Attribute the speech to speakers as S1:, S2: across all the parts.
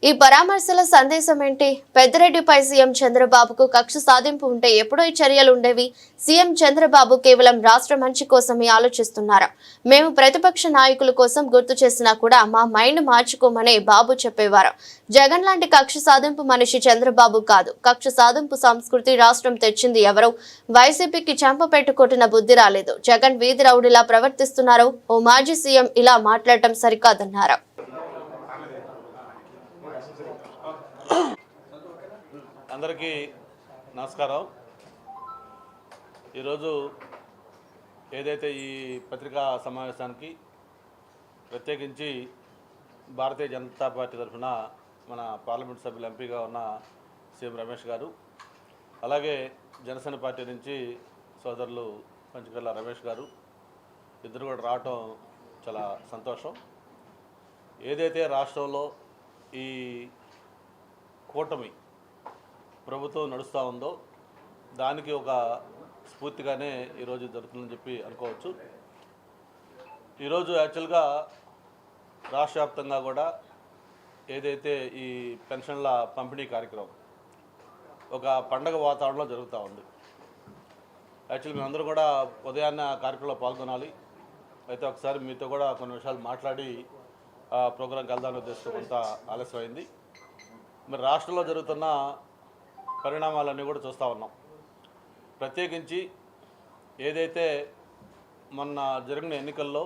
S1: ఈ పరామర్శల సందేశం ఏంటి? పెద్దిరెడ్డిపై సీఎం చంద్రబాబుకు కక్ష సాధింపు ఉంటే ఎప్పుడో ఈ చర్యలు ఉండేవి. సీఎం చంద్రబాబు కేవలం రాష్ట్ర మంచి కోసమే ఆలోచిస్తున్నారు. మేము ప్రతిపక్ష నాయకుల కోసం గుర్తు చేసినా కూడా మా మైండ్ మార్చుకోమనే బాబు చెప్పేవారు. జగన్ లాంటి కక్ష సాధింపు మనిషి చంద్రబాబు కాదు. కక్ష సాధింపు సంస్కృతి రాష్ట్రం తెచ్చింది ఎవరో. వైసీపీకి చెంప పెట్టుకొట్టిన బుద్ధి రాలేదు. జగన్ వీధి రౌడీలా ప్రవర్తిస్తున్నారు. ఓ మాజీ సీఎం ఇలా మాట్లాడటం సరికాదన్నారు.
S2: అందరికీ నమస్కారం. ఈరోజు ఏదైతే ఈ పత్రికా సమావేశానికి ప్రత్యేకించి భారతీయ జనతా పార్టీ తరఫున మన పార్లమెంట్ సభ్యులు ఎంపీగా ఉన్న సీఎం రమేష్ గారు, అలాగే జనసేన పార్టీ నుంచి సోదరులు పంచకర్ల రమేష్ గారు ఇద్దరు కూడా రావటం చాలా సంతోషం. ఏదైతే రాష్ట్రంలో ఈ కూటమి ప్రభుత్వం నడుస్తూ ఉందో దానికి ఒక స్ఫూర్తిగానే ఈరోజు జరుగుతుందని చెప్పి అనుకోవచ్చు. ఈరోజు యాక్చువల్గా రాష్ట్ర వ్యాప్తంగా కూడా ఏదైతే ఈ పెన్షన్ల పంపిణీ కార్యక్రమం ఒక పండగ వాతావరణంలో జరుగుతూ ఉంది. యాక్చువల్గా మేమందరూ కూడా ఉదయాన్నే ఆ కార్యక్రమంలో పాల్గొనాలి. అయితే ఒకసారి మీతో కూడా కొన్ని విషయాలు మాట్లాడి ప్రోగ్రాంకి వెళ్దామని ఉద్దేశంతో కొంత ఆలస్యమైంది. మరి రాష్ట్రంలో జరుగుతున్న పరిణామాలన్నీ కూడా చూస్తూ ఉన్నాం. ప్రత్యేకించి ఏదైతే మొన్న జరిగిన ఎన్నికల్లో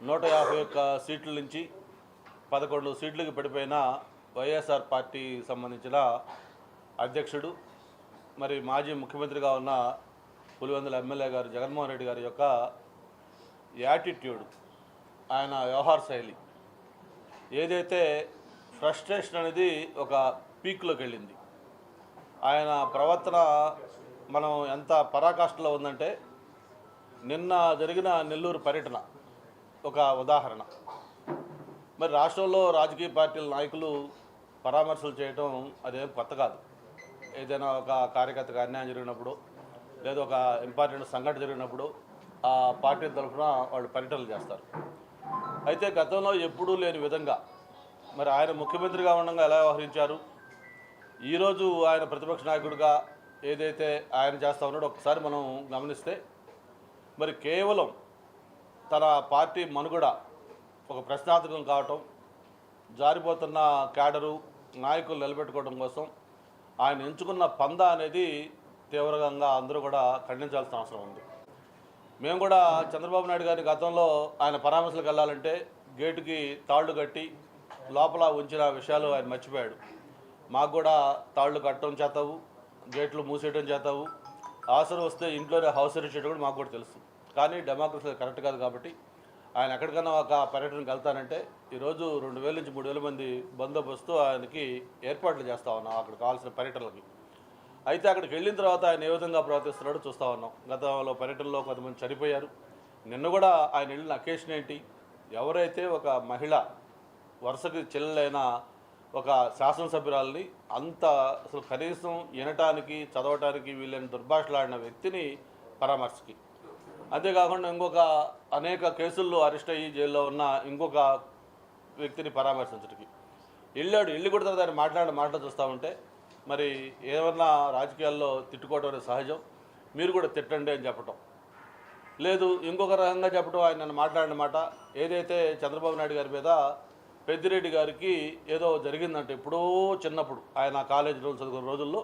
S2: 151 సీట్ల నుంచి 11 సీట్లకు పడిపోయిన వైఎస్ఆర్ పార్టీ సంబంధించిన అధ్యక్షుడు, మరి మాజీ ముఖ్యమంత్రిగా ఉన్న పులివెందుల ఎమ్మెల్యే గారు జగన్మోహన్ రెడ్డి గారి యొక్క యాటిట్యూడ్, ఆయన వ్యవహార శైలి, ఏదైతే ఫ్రస్ట్రేషన్ అనేది ఒక పీక్లోకి వెళ్ళింది. ఆయన ప్రవర్తన మనం ఎంత పరాకాష్ఠలో ఉందంటే, నిన్న జరిగిన నెల్లూరు పర్యటన ఒక ఉదాహరణ. మరి రాష్ట్రంలో రాజకీయ పార్టీల నాయకులు పరామర్శలు చేయటం అదేం కొత్త కాదు. ఏదైనా ఒక కార్యకర్తకు అన్యాయం జరిగినప్పుడు లేదా ఒక ఇంపార్టెంట్ సంఘటన జరిగినప్పుడు ఆ పార్టీ తరఫున వాళ్ళు పర్యటనలు చేస్తారు. అయితే గతంలో ఎప్పుడూ లేని విధంగా మరి ఆయన ముఖ్యమంత్రిగా ఉండగా ఎలా వ్యవహరించారు, ఈరోజు ఆయన ప్రతిపక్ష నాయకుడిగా ఏదైతే ఆయన చేస్తూ ఉన్నాడో ఒకసారి మనం గమనిస్తే, మరి కేవలం తన పార్టీ మనుగడ ఒక ప్రశ్నార్థకం కావటం, జారిపోతున్న క్యాడరు నాయకులు నిలబెట్టుకోవడం కోసం ఆయన ఎంచుకున్న పందా అనేది తీవ్రంగా అందరూ కూడా ఖండించాల్సిన అవసరం ఉంది. మేము కూడా చంద్రబాబు నాయుడు గారి గతంలో ఆయన పరామర్శలకు వెళ్ళాలంటే గేటుకి తాళ్లు కట్టి లోపల ఉంచిన విషయాలు ఆయన మర్చిపోయాడు. మాకు కూడా తాళ్లు కట్టడం చేతావు, గేట్లు మూసేయడం చేతావు, అవసరం వస్తే ఇంట్లోనే హౌస్ అరెస్ట్ చేయడం కూడా మాకు కూడా తెలుసు. కానీ డెమోక్రసీ కరెక్ట్ కాదు. కాబట్టి ఆయన ఎక్కడికైనా ఒక పర్యటనకు వెళ్తానంటే ఈరోజు 2000 నుంచి 3000 మంది బందోబస్తు ఆయనకి ఏర్పాట్లు చేస్తూ ఉన్నాం అక్కడ కావాల్సిన పర్యటనలకి. అయితే అక్కడికి వెళ్ళిన తర్వాత ఆయన ఏ విధంగా ప్రవర్తిస్తున్నాడో చూస్తూ ఉన్నాం. గతంలో పర్యటనలో కొంతమంది చనిపోయారు. నిన్న కూడా ఆయన వెళ్ళిన అకేషన్ ఏంటి, ఎవరైతే ఒక మహిళ వరుసకి చెల్లెలైన ఒక శాసనసభ్యురాలని అంత అసలు కనీసం వినటానికి చదవటానికి వీళ్ళని దుర్భాషలాడిన వ్యక్తిని పరామర్శకి, అంతేకాకుండా ఇంకొక అనేక కేసుల్లో అరెస్ట్ అయ్యి జైల్లో ఉన్న ఇంకొక వ్యక్తిని పరామర్శించడానికి వెళ్ళాడు. వెళ్ళి కూడా తర్వాత ఆయన మాట్లాడిన మాటలు చూస్తూ ఉంటే మరి ఏమన్నా రాజకీయాల్లో తిట్టుకోవడం అనేది సహజం, మీరు కూడా తిట్టండి అని చెప్పటం లేదు. ఇంకొక రకంగా చెప్పడం, ఆయన మాట్లాడిన మాట ఏదైతే చంద్రబాబు నాయుడు గారి మీద పెద్దిరెడ్డి గారికి ఏదో జరిగిందంటే, ఎప్పుడో చిన్నప్పుడు ఆయన కాలేజీ రోజులు చదువుకున్న రోజుల్లో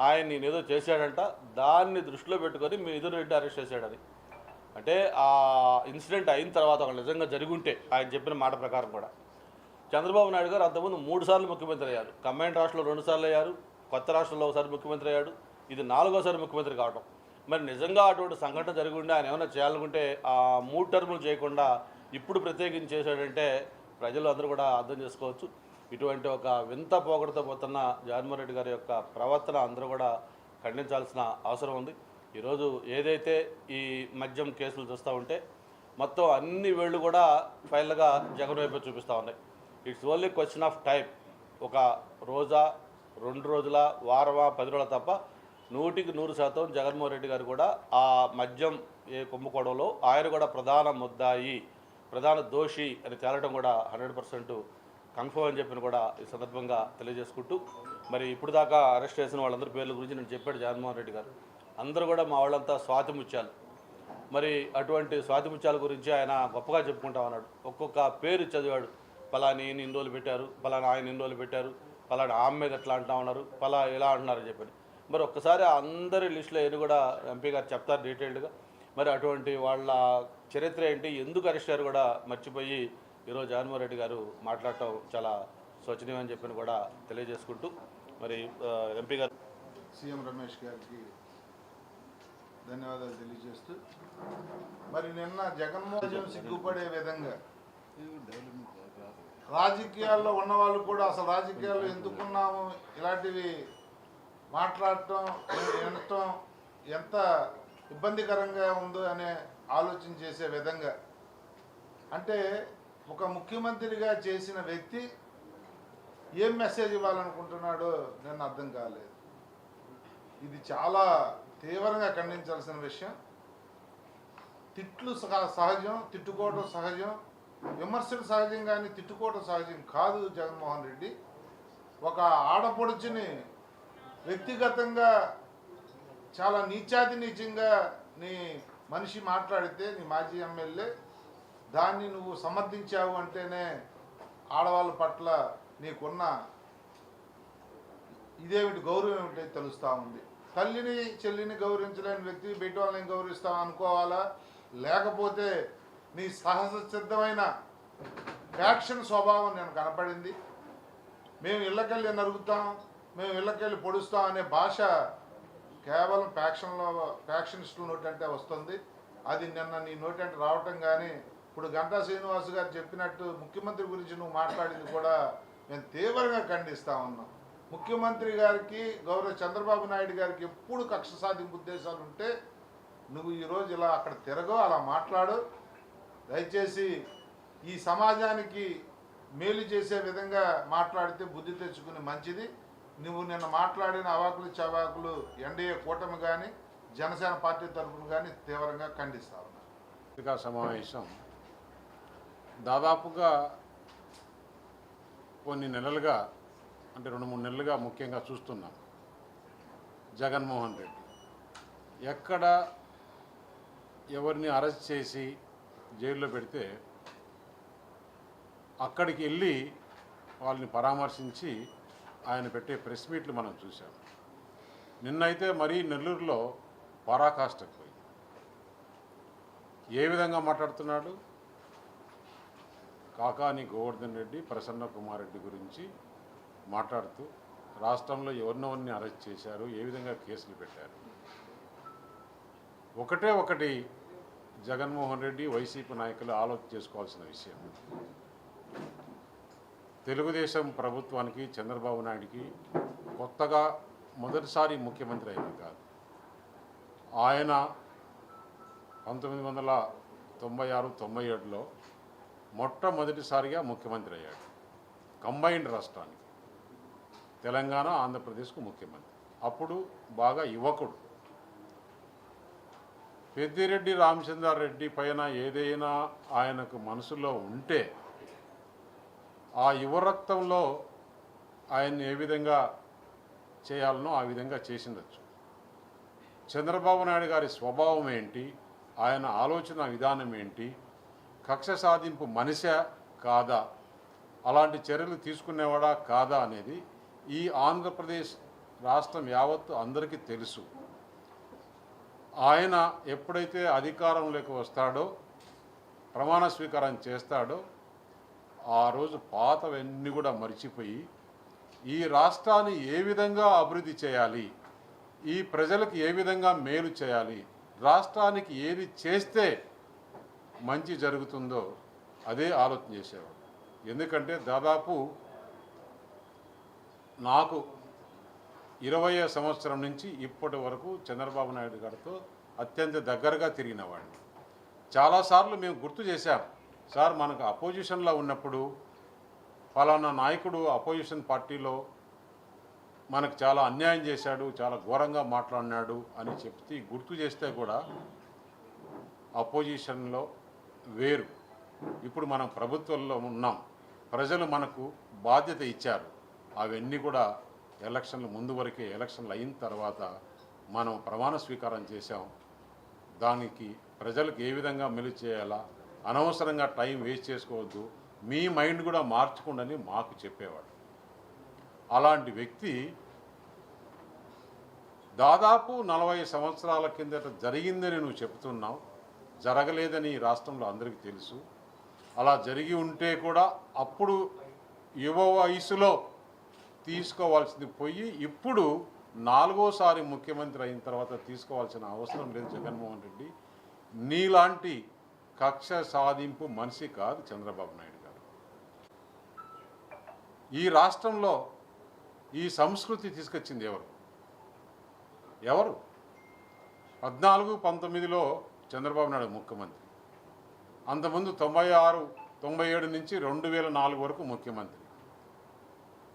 S2: ఆయన నేను ఏదో చేశాడంట, దాన్ని దృష్టిలో పెట్టుకొని మీ రెడ్డి అరెస్ట్ చేశాడని. అంటే ఆ ఇన్సిడెంట్ అయిన తర్వాత ఒక నిజంగా జరుగుంటే ఆయన చెప్పిన మాట ప్రకారం కూడా చంద్రబాబు నాయుడు గారు అంతకుముందు 3 సార్లు ముఖ్యమంత్రి అయ్యారు. కంబైన్డ్ రాష్ట్రంలో 2 సార్లు అయ్యారు, కొత్త రాష్ట్రంలో ఒకసారి ముఖ్యమంత్రి అయ్యాడు, ఇది 4వ ముఖ్యమంత్రి కావడం. మరి నిజంగా అటువంటి సంఘటన జరిగి ఉంటే ఆయన ఏమైనా చేయాలనుకుంటే ఆ 3 టర్ములు చేయకుండా ఇప్పుడు ప్రత్యేకించి చేశాడంటే ప్రజలు అందరూ కూడా అర్థం చేసుకోవచ్చు. ఇటువంటి ఒక వింత పోగొడతో పోతున్న జగన్మోహన్ రెడ్డి గారి యొక్క ప్రవర్తన అందరూ కూడా ఖండించాల్సిన అవసరం ఉంది. ఈరోజు ఏదైతే ఈ మద్యం కేసులు చూస్తూ ఉంటే మొత్తం అన్ని వేళ్ళు కూడా ఫైనల్గా జగన్ వైపు చూపిస్తూ ఉన్నాయి. It's only question of time. ఒక రోజా, 2 రోజుల, వారమా, 10 రోజుల తప్ప 100% జగన్మోహన్ రెడ్డి గారు కూడా ఆ మద్యం కుంభకోణంలో ఆయన కూడా ప్రధాన ముద్దాయి, ప్రధాన దోషి అని తేలటం కూడా 100% కన్ఫర్మ్ అని చెప్పిన కూడా ఈ సందర్భంగా తెలియజేసుకుంటూ, మరి ఇప్పుడు దాకా అరెస్ట్ చేసిన వాళ్ళందరి పేర్ల గురించి నేను చెప్పాడు జగన్మోహన్ రెడ్డి గారు. అందరూ కూడా మా వాళ్ళంతా స్వాతిముత్యాలు. మరి అటువంటి స్వాతిముత్యాల గురించి ఆయన గొప్పగా చెప్పుకుంటా ఉన్నాడు. ఒక్కొక్క పేరు చదివాడు. పలాని ఈయన ఇన్ని రోజులు పెట్టారు, పలానా ఆయన ఇన్ని రోజులు పెట్టారు, పలానా ఆమె మీద ఎట్లా అంటా ఉన్నారు, ఇలా అంటున్నారని చెప్పని. మరి ఒక్కసారి అందరి లిస్టులో ఏది కూడా ఎంపీ గారు చెప్తారు డీటెయిల్డ్గా. మరి అటువంటి వాళ్ళ చరిత్ర ఏంటి, ఎందుకు అరెస్ట్ అయ్యారు కూడా మర్చిపోయి ఈరోజు జగన్మోహన్ రెడ్డి గారు మాట్లాడటం చాలా శోచనీయం అని చెప్పని కూడా తెలియజేసుకుంటూ, మరి ఎంపీ గారు
S3: సీఎం రమేష్ గారికి ధన్యవాదాలు తెలియజేస్తూ, మరి నిన్న జగన్మోహన్ సిగ్గుపడే విధంగా రాజకీయాల్లో ఉన్నవాళ్ళు కూడా అసలు రాజకీయాల్లో ఎందుకున్నాము ఇలాంటివి మాట్లాడటం వినటం ఎంత ఇబ్బందికరంగా ఉందో అనే ఆలోచన చేసే విధంగా, అంటే ఒక ముఖ్యమంత్రిగా చేసిన వ్యక్తి ఏం మెసేజ్ ఇవ్వాలనుకుంటున్నాడో నేను అర్థం కాలేదు. ఇది చాలా తీవ్రంగా ఖండించాల్సిన విషయం. తిట్లు సహజం, తిట్టుకోవడం సహజం, విమర్శలు సహజం, కానీ తిట్టుకోవడం సహజం కాదు. జగన్మోహన్ రెడ్డి ఒక ఆడపడుచుని వ్యక్తిగతంగా చాలా నీచాతినీచంగా నీ మనిషి మాట్లాడితే, నీ మాజీ ఎమ్మెల్యే, దాన్ని నువ్వు సమర్థించావు అంటేనే ఆడవాళ్ళ పట్ల నీకున్న ఇదేమిటి గౌరవం ఏమిటో తెలుస్తూ ఉంది. తల్లిని చెల్లిని గౌరవించలేని వ్యక్తి బయట వాళ్ళని గౌరవిస్తావు అనుకోవాలా, లేకపోతే నీ సహజ సిద్ధమైన ఫ్యాక్షన్ స్వభావం నేను కనపడింది. మేము ఇళ్ళకెళ్ళి నరుగుతాం, మేము ఇళ్ళకెళ్ళి పొడుస్తాం అనే భాష కేవలం ఫ్యాక్షనిస్టుల నోటంటే వస్తుంది. అది నిన్న నీ నోటంటే రావటం, కానీ ఇప్పుడు గంటా శ్రీనివాస్ గారు చెప్పినట్టు ముఖ్యమంత్రి గురించి నువ్వు మాట్లాడింది కూడా మేము తీవ్రంగా ఖండిస్తూ ఉన్నాం. ముఖ్యమంత్రి గారికి, గౌరవ చంద్రబాబు నాయుడు గారికి ఎప్పుడు కక్ష సాధింపు ఉద్దేశాలు ఉంటే నువ్వు ఈరోజు ఇలా అక్కడ తిరగో, అలా మాట్లాడు. దయచేసి ఈ సమాజానికి మేలు చేసే విధంగా మాట్లాడితే బుద్ధి తెచ్చుకుని మంచిది. నువ్వు నిన్న మాట్లాడిన అవాకులు చవాకులు ఎన్డీఏ కూటమి కానీ జనసేన పార్టీ తరఫున కానీ తీవ్రంగా ఖండిస్తా ఉన్నారు.
S4: పత్రికా సమావేశం దాదాపుగా కొన్ని నెలలుగా, అంటే 2-3 నెలలుగా ముఖ్యంగా చూస్తున్నాం. జగన్మోహన్ రెడ్డి ఎక్కడ ఎవరిని అరెస్ట్ చేసి జైల్లో పెడితే అక్కడికి వెళ్ళి వాళ్ళని పరామర్శించి ఆయన పెట్టే ప్రెస్ మీట్లు మనం చూసాం. నిన్నైతే మరీ నెల్లూరులో పరాకాష్ఠకు పోయి ఏ విధంగా మాట్లాడుతున్నాడు, కాకాని గోవర్ధన్ రెడ్డి, ప్రసన్న కుమార్ రెడ్డి గురించి మాట్లాడుతూ రాష్ట్రంలో ఎవరినెవరిని అరెస్ట్ చేశారు, ఏ విధంగా కేసులు పెట్టారు. ఒకటి జగన్మోహన్ రెడ్డి వైసీపీ నాయకులు ఆలోచన చేసుకోవాల్సిన విషయం, తెలుగుదేశం ప్రభుత్వానికి, చంద్రబాబు నాయుడికి కొత్తగా మొదటిసారి ముఖ్యమంత్రి అయినా కాదు. ఆయన 1996-97లో మొట్టమొదటిసారిగా ముఖ్యమంత్రి అయ్యాడు. కంబైన్డ్ రాష్ట్రానికి, తెలంగాణ ఆంధ్రప్రదేశ్కు ముఖ్యమంత్రి. అప్పుడు బాగా యువకుడు. పెద్దిరెడ్డి రామచంద్రారెడ్డి పైన ఏదైనా ఆయనకు మనసులో ఉంటే ఆ యువరక్తంలో ఆయన్ని ఏ విధంగా చేయాలనో ఆ విధంగా చేసిండొచ్చు. చంద్రబాబు నాయుడు గారి స్వభావం ఏంటి, ఆయన ఆలోచన విధానం ఏంటి, కక్ష సాధింపు మనిషా కాదా, అలాంటి చర్యలు తీసుకునేవాడా కాదా అనేది ఈ ఆంధ్రప్రదేశ్ రాష్ట్రం యావత్తు అందరికీ తెలుసు. ఆయన ఎప్పుడైతే అధికారంలోకి వస్తాడో, ప్రమాణ స్వీకారం చేస్తాడో, ఆ రోజు పాతవన్నీ కూడా మర్చిపోయి ఈ రాష్ట్రాన్ని ఏ విధంగా అభివృద్ధి చేయాలి, ఈ ప్రజలకు ఏ విధంగా మేలు చేయాలి, రాష్ట్రానికి ఏది చేస్తే మంచి జరుగుతుందో అదే ఆలోచన చేసేవాడు. ఎందుకంటే దాదాపు నాకు 20వ సంవత్సరం నుంచి ఇప్పటి వరకు చంద్రబాబు నాయుడు గారితో అత్యంత దగ్గరగా తిరిగిన వాడిని. చాలాసార్లు మేము గుర్తు చేశాం, సార్ మనకు అపోజిషన్లో ఉన్నప్పుడు ఫలానా నాయకుడు అపోజిషన్ పార్టీలో మనకు చాలా అన్యాయం చేశాడు, చాలా ఘోరంగా మాట్లాడినాడు అని చెప్తే గుర్తు చేస్తే కూడా అపోజిషన్లో వేరు, ఇప్పుడు మనం ప్రభుత్వంలో ఉన్నాం, ప్రజలు మనకు బాధ్యత ఇచ్చారు. అవన్నీ కూడా ఎలక్షన్ల ముందు వరకే, ఎలక్షన్లు అయిన తర్వాత మనం ప్రమాణ స్వీకారం చేశాం. దానికి ప్రజలకు ఏ విధంగా మెలి చేయాలా, అనవసరంగా టైం వేస్ట్ చేసుకోవద్దు, మీ మైండ్ కూడా మార్చుకోండి మాకు చెప్పేవాడు. అలాంటి వ్యక్తి దాదాపు 40 సంవత్సరాల కిందట జరిగిందని నువ్వు చెబుతున్నావు. జరగలేదని ఈ రాష్ట్రంలో అందరికీ తెలుసు. అలా జరిగి ఉంటే కూడా అప్పుడు యువ వయసులో తీసుకోవాల్సింది పోయి ఇప్పుడు 4వసారి ముఖ్యమంత్రి అయిన తర్వాత తీసుకోవాల్సిన అవసరం లేదు జగన్మోహన్ రెడ్డి. నీలాంటి కక్ష సాధింపు మనిషి కాదు చంద్రబాబు నాయుడు గారు. ఈ రాష్ట్రంలో ఈ సంస్కృతి తీసుకొచ్చింది ఎవరు? 14, 19లో చంద్రబాబు నాయుడు ముఖ్యమంత్రి. అంతకుముందు 96, 97 నుంచి 2004 వరకు ముఖ్యమంత్రి.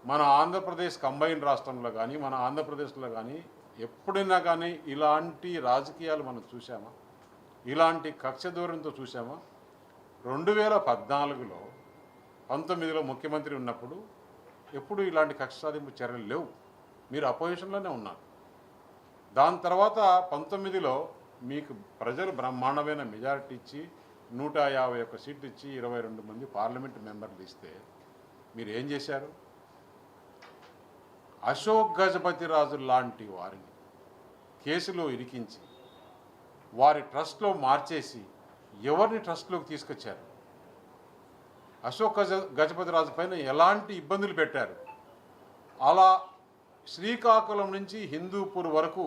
S4: మన ఆంధ్రప్రదేశ్ కంబైన్ రాష్ట్రంలో కానీ, మన ఆంధ్రప్రదేశ్లో కానీ ఎప్పుడైనా కానీ ఇలాంటి రాజకీయాలు మనం చూసామా? ఇలాంటి కక్ష దూరంతో చూసామా? 2014లో 19లో ముఖ్యమంత్రి ఉన్నప్పుడు ఎప్పుడు ఇలాంటి కక్ష సాధింపు చర్యలు లేవు. మీరు అపోజిషన్లోనే ఉన్నారు. దాని తర్వాత 19లో మీకు ప్రజలు బ్రహ్మాండమైన మెజారిటీ ఇచ్చి 151 సీట్లు ఇచ్చి 22 మంది పార్లమెంట్ మెంబర్లు ఇస్తే మీరు ఏం చేశారు? అశోక్ గజపతి రాజు లాంటి వారిని కేసులో ఇరికించి వారి ట్రస్ట్లో మార్చేసి ఎవరిని ట్రస్ట్లోకి తీసుకొచ్చారు? అశోక్ గజపతి రాజు పైన ఎలాంటి ఇబ్బందులు పెట్టారు? అలా శ్రీకాకుళం నుంచి హిందూపూర్ వరకు,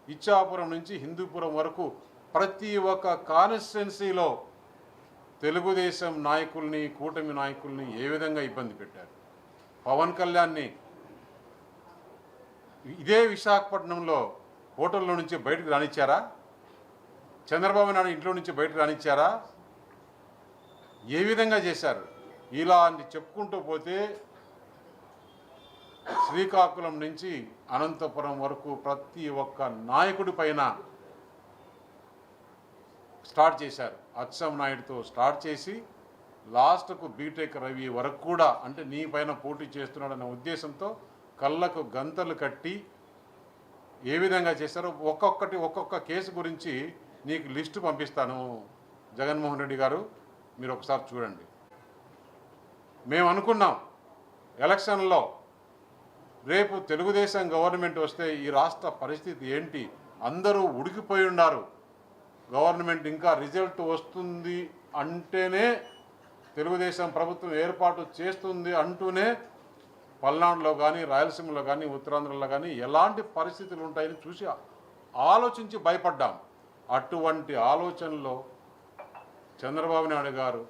S4: ఇచ్చాపురం నుంచి హిందూపురం వరకు ప్రతి ఒక్క కాన్స్టిట్యున్సీలో తెలుగుదేశం నాయకుల్ని, కూటమి నాయకుల్ని ఏ విధంగా ఇబ్బంది పెట్టారు? పవన్ కళ్యాణ్ని ఇదే విశాఖపట్నంలో హోటల్లో నుంచి బయటకు రానిచ్చారా? చంద్రబాబు నాయుడు ఇంట్లో నుంచి బయటకు రానిచ్చారా? ఏ విధంగా చేశారు? ఇలా అని చెప్పుకుంటూ పోతే శ్రీకాకుళం నుంచి అనంతపురం వరకు ప్రతి ఒక్క నాయకుడి పైన స్టార్ట్ చేశారు. అచ్చం నాయుడుతో స్టార్ట్ చేసి లాస్ట్కు బీటెక్ రవి వరకు కూడా, అంటే నీ పైన పోటీ చేస్తున్నాడన్న ఉద్దేశంతో కళ్ళకు గంతలు కట్టి ఏ విధంగా చేశారో ఒక్కొక్క కేసు గురించి నీకు లిస్టు పంపిస్తాను జగన్మోహన్ రెడ్డి గారు, మీరు ఒకసారి చూడండి. మేము అనుకున్నాం ఎలక్షన్లో రేపు తెలుగుదేశం గవర్నమెంట్ వస్తే ఈ రాష్ట్ర పరిస్థితి ఏంటి, అందరూ ఉడికిపోయి ఉన్నారు, గవర్నమెంట్ ఇంకా రిజల్ట్ వస్తుంది అంటేనే, తెలుగుదేశం ప్రభుత్వం ఏర్పాటు చేస్తుంది అంటూనే పల్నాడులో కానీ, రాయలసీమలో కానీ, ఉత్తరాంధ్రలో కానీ ఎలాంటి పరిస్థితులు ఉంటాయని చూసి ఆలోచించి భయపడ్డాం. అటువంటి ఆలోచనలో చంద్రబాబు నాయుడు గారు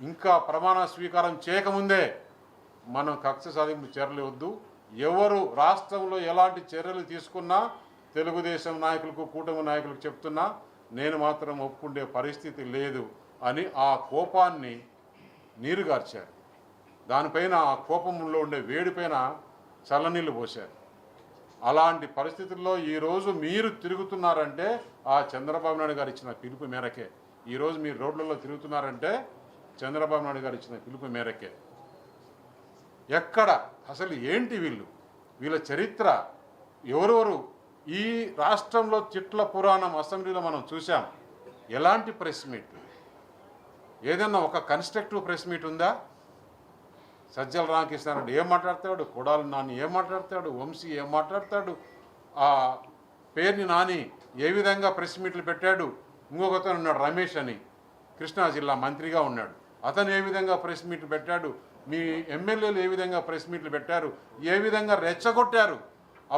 S4: ఇంకా ప్రమాణ స్వీకారం చేయకముందే మనం కక్ష సాధింపు చర్యలు వద్దు, ఎవరు రాష్ట్రంలో ఎలాంటి చర్యలు తీసుకున్నా తెలుగుదేశం నాయకులకు, కూటమి నాయకులకు చెప్తున్నా నేను మాత్రం ఒప్పుకుండే పరిస్థితి లేదు అని ఆ కోపాన్ని నీరుగార్చారు. దానిపైన, ఆ కోపంలో ఉండే వేడిపైన చల్లనీళ్ళు పోశారు. అలాంటి పరిస్థితుల్లో ఈరోజు మీరు తిరుగుతున్నారంటే ఆ చంద్రబాబు నాయుడు గారు ఇచ్చిన పిలుపు మేరకే. ఈరోజు మీరు రోడ్లలో తిరుగుతున్నారంటే చంద్రబాబు నాయుడు గారు ఇచ్చిన పిలుపు మేరకే. ఎక్కడ అసలు ఏంటి వీళ్ళ చరిత్ర, ఎవరెవరు ఈ రాష్ట్రంలో చిట్ల పురాణం అసెంబ్లీలో మనం చూసాం. ఎలాంటి ప్రెస్ మీట్, ఏదన్నా ఒక కన్స్ట్రక్టివ్ ప్రెస్ మీట్ ఉందా? సజ్జల రామకృష్ణారెడ్డి ఏం మాట్లాడతాడు, కొడాలి నాని ఏం మాట్లాడతాడు, వంశీ ఏం మాట్లాడతాడు, ఆ పేరుని నాని ఏ విధంగా ప్రెస్ మీట్లు పెట్టాడు, ఇంకొకతను ఉన్నాడు రమేష్ అని, కృష్ణా జిల్లా మంత్రిగా ఉన్నాడు, అతను ఏ విధంగా ప్రెస్ మీట్లు పెట్టాడు, మీ ఎమ్మెల్యేలు ఏ విధంగా ప్రెస్ మీట్లు పెట్టారు, ఏ విధంగా రెచ్చగొట్టారు,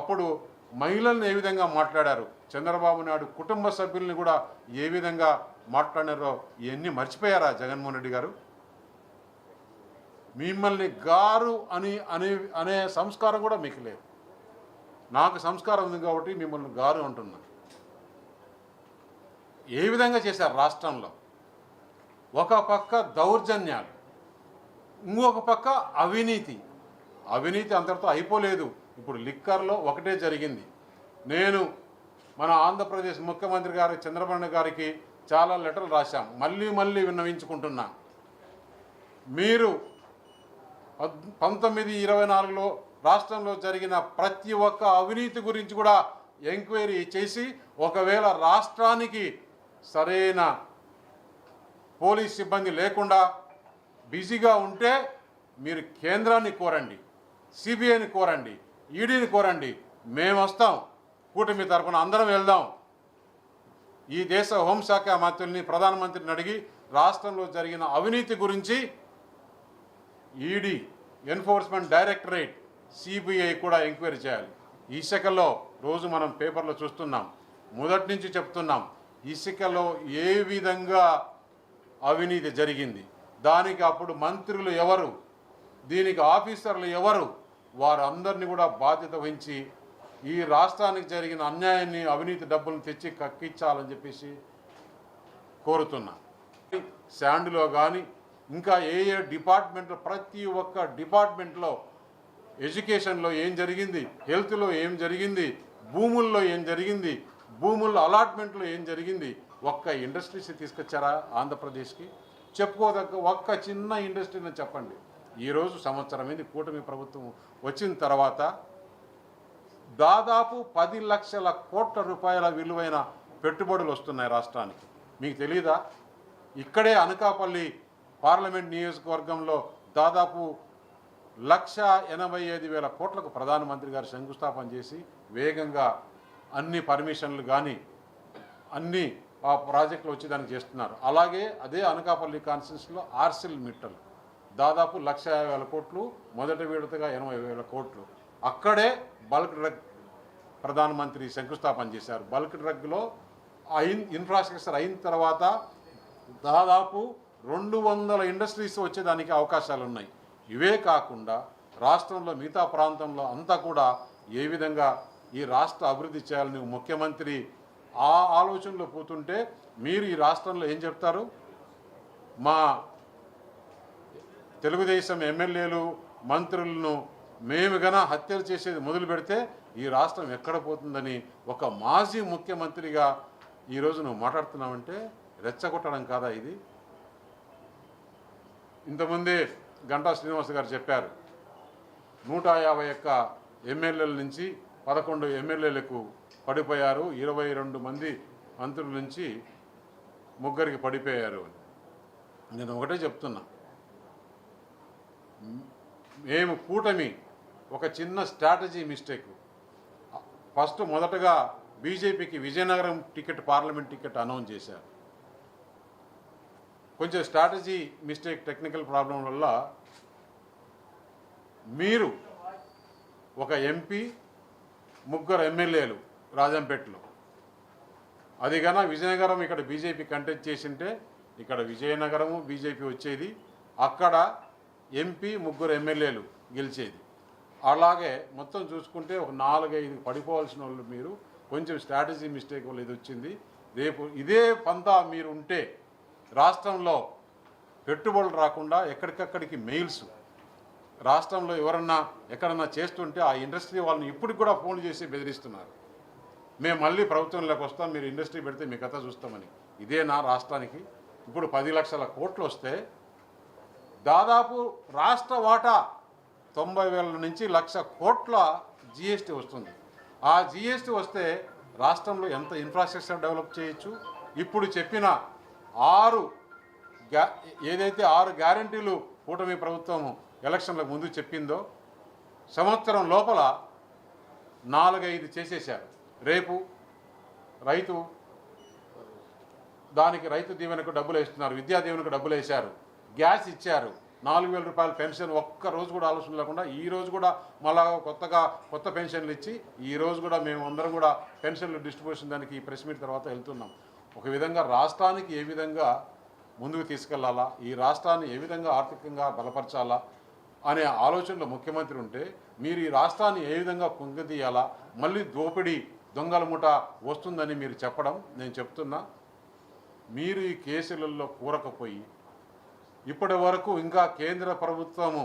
S4: అప్పుడు మహిళలను ఏ విధంగా మాట్లాడారు, చంద్రబాబు నాయుడు కుటుంబ సభ్యుల్ని కూడా ఏ విధంగా మాట్లాడారో ఇవన్నీ మర్చిపోయారా జగన్మోహన్ రెడ్డి గారు? మిమ్మల్ని గారు అనే సంస్కారం కూడా మీకు లేదు. నాకు సంస్కారం ఉంది కాబట్టి మిమ్మల్ని గారు అంటున్నాను. ఏ విధంగా చేశారు రాష్ట్రంలో? ఒక పక్క దౌర్జన్యాలు, ఇంకొక పక్క అవినీతి అంతటితో అయిపోలేదు. ఇప్పుడు లిక్కర్లో ఒకటే జరిగింది. నేను మన ఆంధ్రప్రదేశ్ ముఖ్యమంత్రి గారి చంద్రబాబు నాయుడు గారికి చాలా లెటర్లు రాశాం, మళ్ళీ విన్నవించుకుంటున్నా. మీరు 1924లో రాష్ట్రంలో జరిగిన ప్రతి ఒక్క అవినీతి గురించి కూడా ఎంక్వైరీ చేసి ఒకవేళ రాష్ట్రానికి సరైన పోలీస్ సిబ్బంది లేకుండా బిజీగా ఉంటే మీరు కేంద్రాన్ని కోరండి, సిబిఐని కోరండి, ఈడీని కోరండి, మేము వస్తాం, కూటమి తరపున అందరం వెళ్దాం. ఈ దేశ హోంశాఖ మంత్రుల్ని, ప్రధానమంత్రిని అడిగి రాష్ట్రంలో జరిగిన అవినీతి గురించి ఈడీ, ఎన్ఫోర్స్మెంట్ డైరెక్టరేట్, సిబిఐ కూడా ఎంక్వైరీ చేయాలి. ఇసుకలో రోజు మనం పేపర్లో చూస్తున్నాం, మొదటి నుంచి చెప్తున్నాం, ఇసుకలో ఏ విధంగా అవినీతి జరిగింది, దానికి అప్పుడు మంత్రులు ఎవరు, దీనికి ఆఫీసర్లు ఎవరు, వారందరినీ కూడా బాధ్యత వహించి ఈ రాష్ట్రానికి జరిగిన అన్యాయాన్ని, అవినీతి డబ్బులను తెచ్చి కక్కించాలని చెప్పేసి కోరుతున్నా. శాండ్లో కానీ ఇంకా ఏ డిపార్ట్మెంట్లో, ప్రతి ఒక్క డిపార్ట్మెంట్లో, ఎడ్యుకేషన్లో ఏం జరిగింది, హెల్త్లో ఏం జరిగింది, భూముల్లో ఏం జరిగింది, భూముల్లో అలాట్మెంట్లో ఏం జరిగింది, ఒక్క ఇండస్ట్రీస్ తీసుకొచ్చారా ఆంధ్రప్రదేశ్కి? చెప్పుకోదగ్గ ఒక్క చిన్న ఇండస్ట్రీని చెప్పండి. ఈరోజు సంవత్సరమైంది కూటమి ప్రభుత్వం వచ్చిన తర్వాత దాదాపు 10 లక్షల కోట్ల రూపాయల విలువైన పెట్టుబడులు వస్తున్నాయి రాష్ట్రానికి. మీకు తెలీదా? ఇక్కడే అనకాపల్లి పార్లమెంట్ నియోజకవర్గంలో దాదాపు 1,85,000 కోట్లకు ప్రధానమంత్రి గారు శంకుస్థాపన చేసి వేగంగా అన్ని పర్మిషన్లు కానీ అన్ని ఆ ప్రాజెక్టులు వచ్చి దానికి చేస్తున్నారు. అలాగే అదే అనకాపల్లి కాన్స్టిట్యూన్సీలో ఆర్సిల్ మిట్టల్ దాదాపు 1,50,000 కోట్లు, మొదటి విడతగా 80,000 కోట్లు. అక్కడే బల్క్ డ్రగ్ ప్రధానమంత్రి శంకుస్థాపన చేశారు. బల్క్ డ్రగ్లో ఇన్ఫ్రాస్ట్రక్చర్ అయిన తర్వాత దాదాపు 200 ఇండస్ట్రీస్ వచ్చేదానికి అవకాశాలు ఉన్నాయి. ఇవే కాకుండా రాష్ట్రంలో మిగతా ప్రాంతంలో అంతా కూడా ఏ విధంగా ఈ రాష్ట్ర అభివృద్ధి చేయాలని ముఖ్యమంత్రి ఆ ఆలోచనలో పోతుంటే మీరు ఈ రాష్ట్రంలో ఏం చెప్తారు? మా తెలుగుదేశం ఎమ్మెల్యేలు, మంత్రులను మేము గన హత్యలు చేసేది మొదలు పెడితే ఈ రాష్ట్రం ఎక్కడ పోతుందని ఒక మాజీ ముఖ్యమంత్రిగా ఈరోజు నువ్వు మాట్లాడుతున్నావంటే రెచ్చగొట్టడం కాదా ఇది? ఇంతకుముందే గంటా శ్రీనివాస్ గారు చెప్పారు, 151 ఎమ్మెల్యేల నుంచి 11 ఎమ్మెల్యేలకు పడిపోయారు, 22 మంది మంత్రుల నుంచి 3 పడిపోయారు అని. నేను ఒకటే చెప్తున్నా, మేము కూటమి ఒక చిన్న స్ట్రాటజీ మిస్టేక్. ఫస్ట్ మొదటగా బీజేపీకి Vizianagaram ticket, parliament ticket announce చేశారు. కొంచెం స్ట్రాటజీ మిస్టేక్, టెక్నికల్ ప్రాబ్లం వల్ల మీరు ఒక ఎంపీ, 3 ఎమ్మెల్యేలు రాజంపేటలో, అది కన్నా విజయనగరం ఇక్కడ బీజేపీ కంటెస్ట్ చేసింటే ఇక్కడ విజయనగరము బీజేపీ వచ్చేది, అక్కడ ఎంపీ 3 ఎమ్మెల్యేలు గెలిచేది. అలాగే మొత్తం చూసుకుంటే ఒక 4-5 పడిపోవాల్సిన వాళ్ళు మీరు కొంచెం స్ట్రాటజీ మిస్టేక్ వల్ల ఇది వచ్చింది. రేపు ఇదే పంతా మీరు ఉంటే రాష్ట్రంలో పెట్టుబడులు రాకుండా ఎక్కడికక్కడికి మెయిల్స్, రాష్ట్రంలో ఎవరన్నా ఎక్కడన్నా చేస్తుంటే ఆ ఇండస్ట్రీ వాళ్ళని ఇప్పటికి కూడా ఫోన్ చేసి బెదిరిస్తున్నారు, మేము మళ్ళీ ప్రభుత్వంలోకి వస్తాం, మీరు ఇండస్ట్రీ పెడితే మీ కథ చూస్తామని. ఇదేనా రాష్ట్రానికి? ఇప్పుడు 10 లక్షల కోట్లు వస్తే దాదాపు రాష్ట్ర వాటా 90,000 నుంచి 1,00,000 కోట్ల జిఎస్టీ వస్తుంది. ఆ జిఎస్టీ వస్తే రాష్ట్రంలో ఎంత ఇన్ఫ్రాస్ట్రక్చర్ డెవలప్ చేయొచ్చు? ఇప్పుడు చెప్పిన 6 గ్యారంటీలు కూటమి ప్రభుత్వం ఎలక్షన్లకు ముందు చెప్పిందో సంవత్సరం లోపల 4-5 చేసేశారు. రేపు దానికి రైతు దీవెనకు డబ్బులు వేస్తున్నారు, విద్యా దీవెనకు డబ్బులు వేశారు, గ్యాస్ ఇచ్చారు, 4,000 రూపాయల పెన్షన్ ఒక్క రోజు కూడా ఆలోచన లేకుండా ఈ రోజు కూడా మళ్ళా కొత్త పెన్షన్లు ఇచ్చి ఈ రోజు కూడా మేము అందరం కూడా పెన్షన్లు డిస్ట్రిబ్యూషన్ దానికి ఈ ప్రెస్ మీట్ తర్వాత వెళ్తున్నాం. ఒక విధంగా రాష్ట్రానికి ఏ విధంగా ముందుకు తీసుకెళ్లాలా, ఈ రాష్ట్రాన్ని ఏ విధంగా ఆర్థికంగా బలపరచాలా అనే ఆలోచనలో ముఖ్యమంత్రి ఉంటే మీరు ఈ రాష్ట్రాన్ని ఏ విధంగా కుంగదీయాలా, మళ్ళీ దోపిడీ దొంగల ముఠ వస్తుందని మీరు చెప్పడం, నేను చెప్తున్నా మీరు ఈ కేసులలో కూరకపోయి ఇప్పటి వరకు ఇంకా కేంద్ర ప్రభుత్వము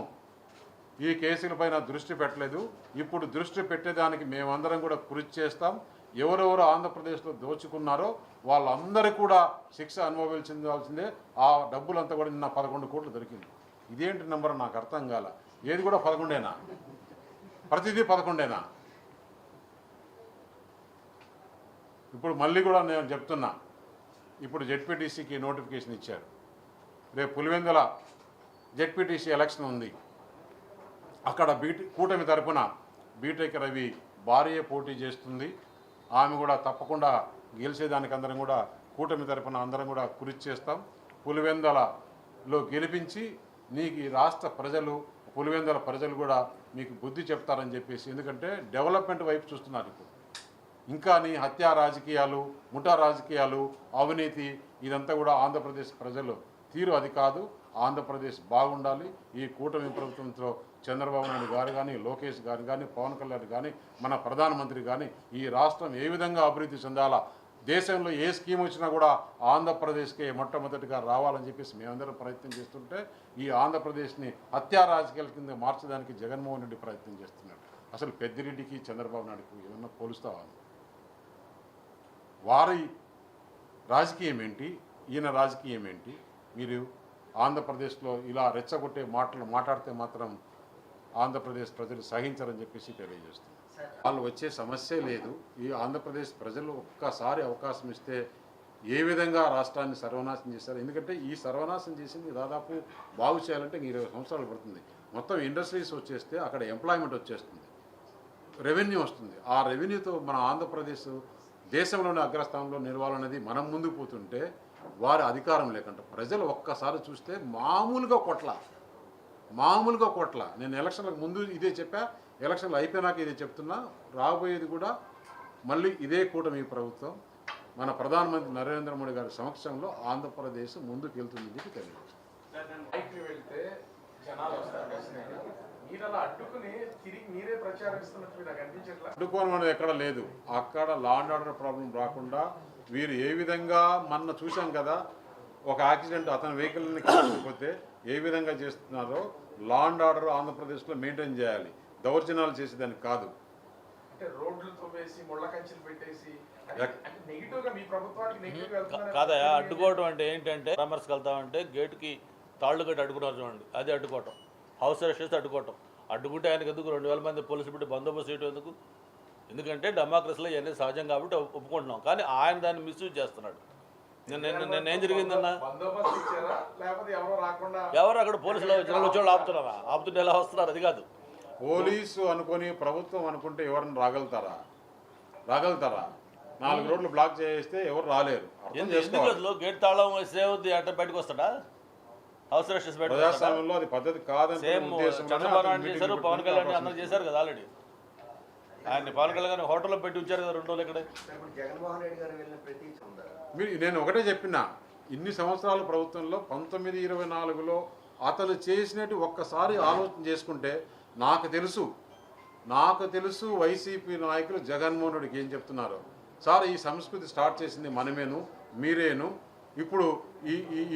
S4: ఈ కేసులపైన దృష్టి పెట్టలేదు. ఇప్పుడు దృష్టి పెట్టేదానికి మేమందరం కూడా కృషి చేస్తాం. ఎవరెవరు ఆంధ్రప్రదేశ్లో దోచుకున్నారో వాళ్ళందరూ కూడా శిక్ష అనుభవించాల్సిందే. ఆ డబ్బులంతా కూడా నిన్న 11 కోట్లు దొరికింది. ఇదేంటి నెంబర్ నాకు అర్థం కాల. ఏది కూడా 11ఏనా? ప్రతిదీ 11ఏనా? ఇప్పుడు మళ్ళీ కూడా నేను చెప్తున్నా, ఇప్పుడు జెడ్పీటీసీకి నోటిఫికేషన్ ఇచ్చారు. రేపు పులివెందుల జెడ్పీటీసీ ఎలక్షన్ ఉంది. అక్కడ కూటమి తరపున బీటెక్ రవి భార్య పోటీ చేస్తుంది. ఆమె కూడా తప్పకుండా గెలిచేదానికి అందరం కూడా కూటమి తరపున అందరం కూడా కృషి చేస్తాం. పులివెందులలో గెలిపించి నీకు ఈ రాష్ట్ర ప్రజలు, పులివెందుల ప్రజలు కూడా మీకు బుద్ధి చెప్తారని చెప్పేసి, ఎందుకంటే డెవలప్మెంట్ వైపు చూస్తున్నారు. ఇప్పుడు ఇంకా నీ హత్యా రాజకీయాలు, ముఠా రాజకీయాలు, అవినీతి, ఇదంతా కూడా ఆంధ్రప్రదేశ్ ప్రజలు తీరు అది కాదు. ఆంధ్రప్రదేశ్ బాగుండాలి. ఈ కూటమి ప్రభుత్వంతో చంద్రబాబు నాయుడు గారు కానీ, లోకేష్ గారు కానీ, పవన్ కళ్యాణ్ కానీ, మన ప్రధానమంత్రి కానీ ఈ రాష్ట్రం ఏ విధంగా అభివృద్ధి చెందాలా, దేశంలో ఏ స్కీమ్ వచ్చినా కూడా ఆంధ్రప్రదేశ్కే మొట్టమొదటిగా రావాలని చెప్పేసి మేమందరం ప్రయత్నం చేస్తుంటే, ఈ ఆంధ్రప్రదేశ్ని హత్యా రాజకీయాల కింద మార్చడానికి జగన్మోహన్ రెడ్డి ప్రయత్నం చేస్తున్నాడు. అసలు పెద్దిరెడ్డికి చంద్రబాబు నాయుడుకి ఏమన్నా పోలుస్తావా? వారి రాజకీయం ఏంటి, ఈయన రాజకీయం ఏంటి? మీరు ఆంధ్రప్రదేశ్లో ఇలా రెచ్చగొట్టే మాటలు మాట్లాడితే మాత్రం ఆంధ్రప్రదేశ్ ప్రజలు సహించరని చెప్పేసి తెలియజేస్తున్నారు. వాళ్ళు వచ్చే సమస్య లేదు. ఈ ఆంధ్రప్రదేశ్ ప్రజలు ఒక్కసారి అవకాశం ఇస్తే ఏ విధంగా రాష్ట్రాన్ని సర్వనాశనం చేశారు. ఎందుకంటే ఈ సర్వనాశనం చేసింది దాదాపు బాగు చేయాలంటే 20 సంవత్సరాలు పడుతుంది. మొత్తం ఇండస్ట్రీస్ వచ్చేస్తే అక్కడ ఎంప్లాయ్మెంట్ వచ్చేస్తుంది, రెవెన్యూ వస్తుంది. ఆ రెవెన్యూతో మన ఆంధ్రప్రదేశ్ దేశంలోని అగ్రస్థానంలో నిలవాలనేది మనం ముందుకు పోతుంటే వారి అధికారం లేకుండా ప్రజలు ఒక్కసారి చూస్తే మామూలుగా కొట్ల. నేను ఎలక్షన్లకు ముందు ఇదే చెప్పా, ఎలక్షన్లు అయిపోయినాక ఇదే చెప్తున్నా. రాబోయేది కూడా మళ్ళీ ఇదే కూటమి ప్రభుత్వం, మన ప్రధానమంత్రి నరేంద్ర మోడీ గారి సమక్షంలో ఆంధ్రప్రదేశ్ ముందుకు వెళ్తుంది చెప్పి తెలియజేస్తుంది.
S5: వెళ్తే జనాలు వస్తారు, మీరలా అడ్డుకుని తిరిగి మీరే ప్రచారిస్తున్నట్టు నాకు అనిపించట్లా.
S4: అడ్డుకోవడం ఎక్కడ లేదు. అక్కడ లా అండ్ ఆర్డర్ ప్రాబ్లం రాకుండా వీరు ఏ విధంగా మొన్న చూసాం కదా, ఒక యాక్సిడెంట్ అతని వెహికల్ని కాకపోతే ఏ విధంగా చేస్తున్నారో లా అండ్ ఆర్డర్ ఆంధ్రప్రదేశ్లో మెయింటైన్ చేయాలి, దౌర్జన్యాలు చేసేదానికి కాదు.
S5: అంటే రోడ్లతో వేసి ముళ్ళ కంచెలు పెట్టేసి నెగిటివ్ గా మీ ప్రభుత్వానికి నెగిటివ్ వెళ్తున్నారు.
S2: కాదయా, అడ్డుకోవడం అంటే ఏంటంటే పరామర్శకు వెళ్తామంటే గేటుకి తాళ్ళు కట్టి అడ్డుకున్నారు చూడండి, అది అడ్డుకోవటం. హౌస్ అరెస్ట్ చేస్తే అడ్డుకోవటం. అడ్డుకుంటే ఆయనకు ఎందుకు 2000 మంది పోలీసులు పెట్టి బందోబస్తు చేయడం ఎందుకు? ఎందుకంటే డెమోక్రసీలో ఇవన్నీ సహజం కాబట్టి ఒప్పుకుంటున్నాం. కానీ ఆయన దాన్ని మిస్యూజ్ చేస్తున్నాడు. నేను జరిగిందన్నా
S5: బందోబస్తు ఇచ్చారా లేకపోతే ఎవరో రాకుండా
S2: ఎవరు అక్కడ పోలీసులు జనాలు వచ్చేవాళ్ళు ఆపుతున్నారా? ఆపుతుంటే ఎలా వస్తున్నారు? అది కాదు.
S4: పోలీసు అనుకొని ప్రభుత్వం అనుకుంటే ఎవరిని రాగలుగుతారా? 4 రోడ్లు బ్లాక్ చేస్తే ఎవరు రాలేరు.
S2: ఎందుకు అసలు గేట్ తాళం సేవద్ది అంటే బయటకు వస్తాడా? హౌస్ అరెస్ట్ బయటకు
S4: ప్రజాస్వామ్యంలో అది పద్ధతి కాదని
S2: సేమ్ చంద్రబాబు నాయుడు చేశారు, పవన్ కళ్యాణ్ అందరూ చేశారు కదా ఆల్రెడీ. ఆయన పవన్ కళ్యాణ్ హోటల్లో పెట్టి ఉంచారు కదా 2 రోజులు ఇక్కడే.
S6: జగన్మోహన్ రెడ్డి గారు వెళ్ళిన ప్రతి
S4: నేను ఒకటే చెప్పిన, ఇన్ని సంవత్సరాల ప్రభుత్వంలో 1924లో అతను చేసినట్టు ఒక్కసారి ఆలోచన చేసుకుంటే నాకు తెలుసు వైసీపీ నాయకులు జగన్మోహన్ రెడ్డికి ఏం చెప్తున్నారు. సార్, ఈ సంస్కృతి స్టార్ట్ చేసింది మనమేను, మీరేను. ఇప్పుడు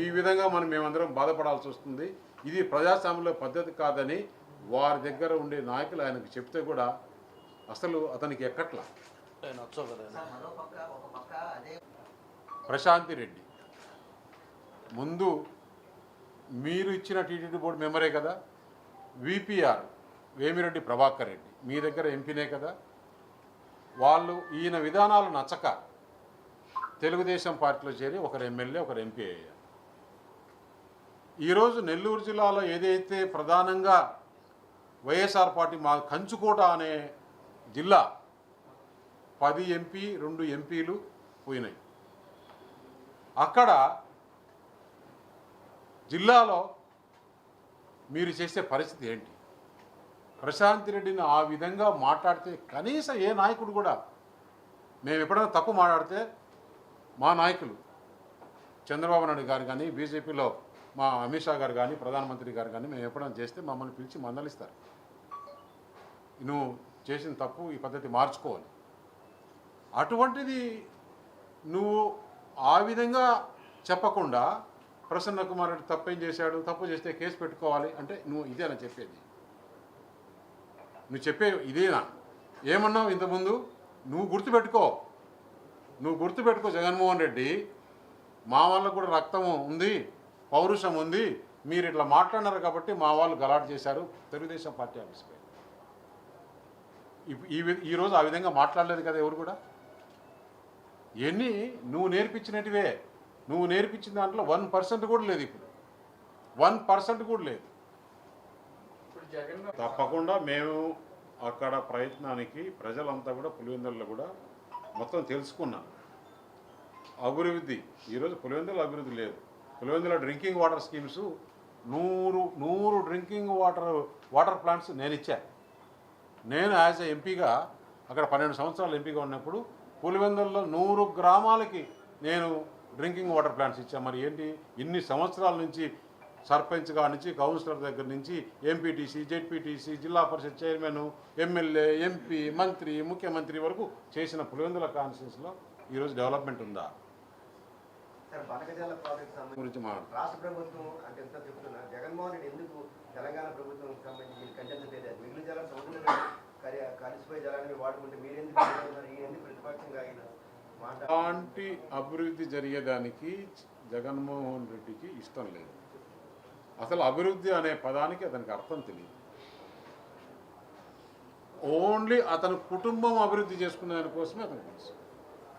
S4: ఈ విధంగా మేమందరం బాధపడాల్సి వస్తుంది. ఇది ప్రజాస్వామ్యంలో పద్ధతి కాదని వారి దగ్గర ఉండే నాయకులు ఆయనకు చెప్తే కూడా అసలు అతనికి ఎక్కట్లా. ప్రశాంతి రెడ్డి ముందు మీరు ఇచ్చిన టీటీడీ బోర్డు మెంబరే కదా. విపిఆర్ వేమిరెడ్డి ప్రభాకర్ రెడ్డి మీ దగ్గర ఎంపీనే కదా. వాళ్ళు ఈయన విధానాలు నచ్చక తెలుగుదేశం పార్టీలో చేరి ఒకరు ఎమ్మెల్యే ఒకరు ఎంపీ అయ్యారు. ఈరోజు నెల్లూరు జిల్లాలో ఏదైతే ప్రధానంగా వైఎస్ఆర్ పార్టీ మా కంచుకోట అనే జిల్లా 10 ఎంపీ 2 ఎంపీలు పోయినాయి. అక్కడ జిల్లాలో మీరు చేసే పరిస్థితి ఏంటి? ప్రశాంత్ రెడ్డిని ఆ విధంగా మాట్లాడితే కనీసం ఏ నాయకుడు కూడా, మేము ఎప్పుడైనా తప్పు మాట్లాడితే మా నాయకులు చంద్రబాబు నాయుడు గారు కానీ, బీజేపీలో మా అమిత్ షా గారు కానీ, ప్రధానమంత్రి గారు కానీ మేము ఎప్పుడైనా చేస్తే మమ్మల్ని పిలిచి మందలిస్తారు. నువ్వు చేసిన తప్పు, ఈ పద్ధతి మార్చుకోవాలి. అటువంటిది నువ్వు ఆ విధంగా చెప్పకుండా ప్రసన్న కుమార్ రెడ్డి తప్పేం చేశాడు, తప్పు చేస్తే కేసు పెట్టుకోవాలి అంటే నువ్వు ఇదేనా చెప్పేది? నువ్వు చెప్పే ఇదేనా? ఏమన్నావు ఇంతకుముందు? నువ్వు గుర్తుపెట్టుకో జగన్మోహన్ రెడ్డి, మా వాళ్ళకు కూడా రక్తం ఉంది, పౌరుషం ఉంది, మీరు ఇట్లా మాట్లాడినారు కాబట్టి మా వాళ్ళు గలాట్ చేశారు తెలుగుదేశం పార్టీ ఆఫీస్పై. ఈరోజు ఆ విధంగా మాట్లాడలేదు కదా ఎవరు కూడా. ఇవన్నీ నువ్వు నేర్పించినటివే. నువ్వు నేర్పించిన దాంట్లో 1% కూడా లేదు. ఇప్పుడు 1% కూడా లేదు.
S5: ఇప్పుడు జగన్
S4: తప్పకుండా మేము అక్కడ ప్రయత్నానికి ప్రజలంతా కూడా పులివెందులలో కూడా మొత్తం తెలుసుకున్నాం. అభివృద్ధి ఈరోజు పులివెందుల అభివృద్ధి లేదు. Pulivendula drinking water schemes 100 drinking water plants నేను ఇచ్చా. నేను యాజ్ ఎ ఎంపీగా అక్కడ 12 సంవత్సరాలు ఎంపీగా ఉన్నప్పుడు పులివెందులలో 100 గ్రామాలకి నేను డ్రింకింగ్ వాటర్ ప్లాంట్స్ ఇచ్చా. మరి ఏంటి ఇన్ని సంవత్సరాల నుంచి సర్పంచ్గా నుంచి కౌన్సిలర్ దగ్గర నుంచి ఎంపీటీసీ, జెడ్పీటీసీ, జిల్లా పరిషత్ చైర్మన్, ఎమ్మెల్యే, ఎంపీ, మంత్రి, ముఖ్యమంత్రి వరకు చేసిన పులివెందుల కాన్స్టిట్యూన్సీలో ఈరోజు డెవలప్మెంట్ ఉందా?
S6: సార్ బనకజాల ప్రాజెక్ట్
S4: గురించి
S6: సంబంధించి రాష్ట్ర ప్రభుత్వం అంటే ఎంత చెప్తున్నారు, జగన్మోహన్ రెడ్డి ఎందుకు తెలంగాణ ప్రభుత్వం సంబంధించి కంటెంట్ లేదు, మిగిలిన జలాలు సముద్రంలో కలిసిపోయే జలాన్ని వాడుకుంటే మీరెందుకు ఈ ఎందుకు ప్రతిపక్షంగా అయిన మాట?
S4: అలాంటి అభివృద్ధి జరిగేదానికి జగన్మోహన్ రెడ్డికి ఇష్టం లేదు. అసలు అభివృద్ధి అనే పదానికి అతనికి అర్థం తెలియదు. ఓన్లీ అతని కుటుంబం అభివృద్ధి చేసుకునే దానికోసమే అతను తెలుసు.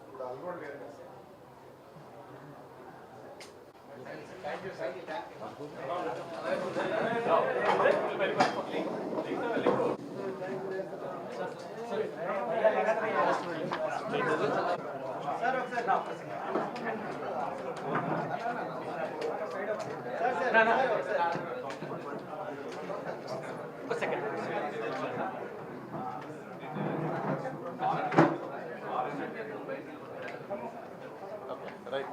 S5: ఇప్పుడు అల్లుడు వేరే కదా sir. Thank you sir.
S2: Right.